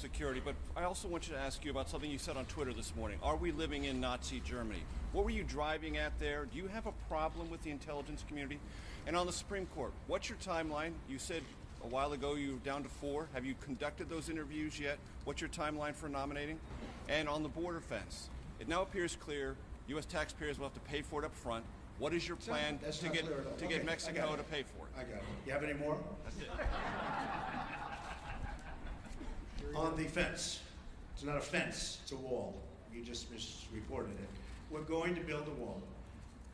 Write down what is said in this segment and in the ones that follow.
security, but I also want you to ask you about something you said on Twitter this morning. Are we living in Nazi Germany? What were you driving at there? Do you have a problem with the intelligence community? And on the Supreme Court, what's your timeline? You said a while ago you were down to 4. Have you conducted those interviews yet? What's your timeline for nominating? And on the border fence, it now appears clear U.S. taxpayers will have to pay for it up front. What is your plan to get Mexico to pay for it? I got it. You have any more? That's it. On the fence. It's not a fence, it's a wall. You just misreported it. We're going to build a wall.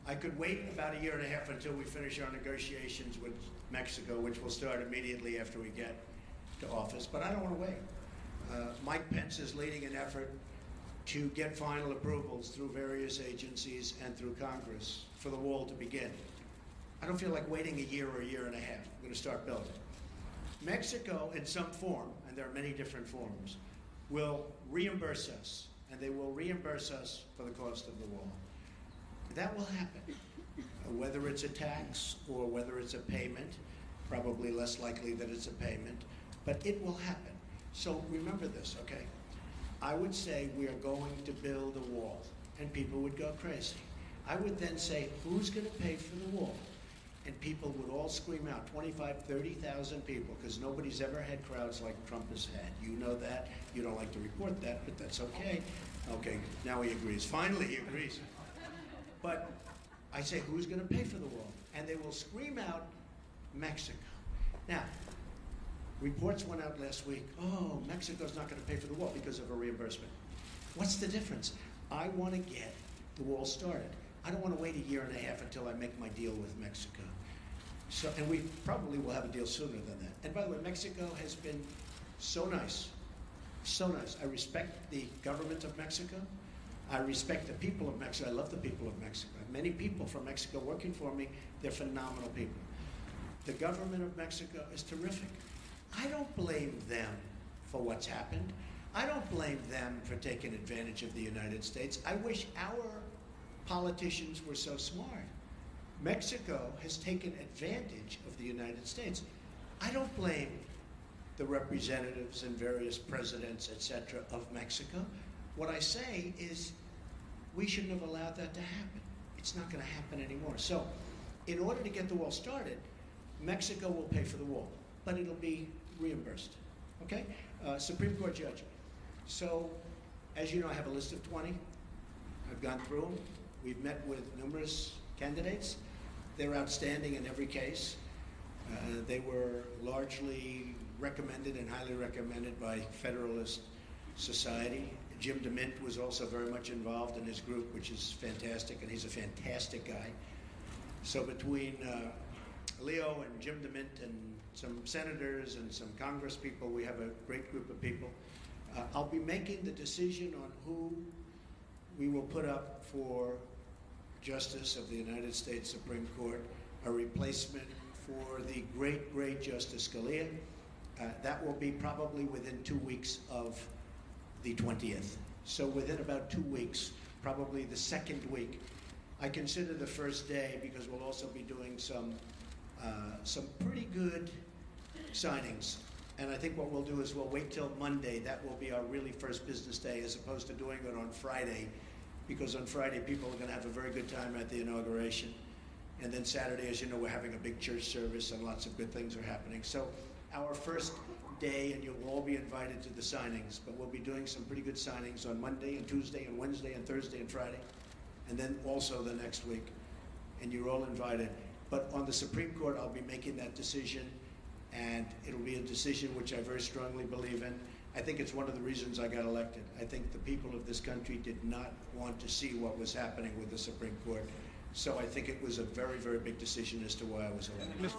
I could wait about a year and a half until we finish our negotiations with Mexico, which will start immediately after we get to office, but I don't want to wait. Mike Pence is leading an effort to get final approvals through various agencies and through Congress for the wall to begin. I don't feel like waiting a year or a year and a half. I'm going to start building. Mexico, in some form, and there are many different forms, will reimburse us, and they will reimburse us for the cost of the wall. That will happen. Whether it's a tax or whether it's a payment, probably less likely that it's a payment, but it will happen. So remember this, okay? I would say we are going to build a wall, and people would go crazy. I would then say, who's going to pay for the wall? And people would all scream out, 25, 30,000 people, because nobody's ever had crowds like Trump has had. You know that. You don't like to report that, but that's okay. Okay, now he agrees. Finally, he agrees. But I say, who's going to pay for the wall? And they will scream out, Mexico. Now, reports went out last week, oh, Mexico's not going to pay for the wall because of a reimbursement. What's the difference? I want to get the wall started. I don't want to wait a year and a half until I make my deal with Mexico. So, and we probably will have a deal sooner than that. And by the way, Mexico has been so nice, so nice. I respect the government of Mexico. I respect the people of Mexico. I love the people of Mexico. I have many people from Mexico working for me. They're phenomenal people. The government of Mexico is terrific. I don't blame them for what's happened. I don't blame them for taking advantage of the United States. I wish our politicians were so smart. Mexico has taken advantage of the United States. I don't blame the representatives and various presidents, etc., of Mexico. What I say is we shouldn't have allowed that to happen. It's not going to happen anymore. So in order to get the wall started, Mexico will pay for the wall, but it'll be reimbursed. Okay? Supreme Court judge. So, as you know, I have a list of 20. I've gone through them. We've met with numerous candidates. They're outstanding in every case. They were largely recommended and highly recommended by Federalist Society. Jim DeMint was also very much involved in his group, which is fantastic, and he's a fantastic guy. So between Leo and Jim DeMint and some senators and some Congress people, we have a great group of people. I'll be making the decision on who we will put up for Justice of the United States Supreme Court, a replacement for the great, great Justice Scalia. That will be probably within 2 weeks of the 20th. So within about 2 weeks, probably the second week. I consider the first day because we'll also be doing some pretty good signings. And I think what we'll do is we'll wait till Monday. That will be our really first business day as opposed to doing it on Friday, because on Friday people are going to have a very good time at the inauguration. And then Saturday, as you know, we're having a big church service and lots of good things are happening. So our first day, and you'll all be invited to the signings, but we'll be doing some pretty good signings on Monday and Tuesday and Wednesday and Thursday and Friday, and then also the next week. And you're all invited. But on the Supreme Court, I'll be making that decision, and it'll be a decision which I very strongly believe in. I think it's one of the reasons I got elected. I think the people of this country did not want to see what was happening with the Supreme Court. So I think it was a very, very big decision as to why I was elected.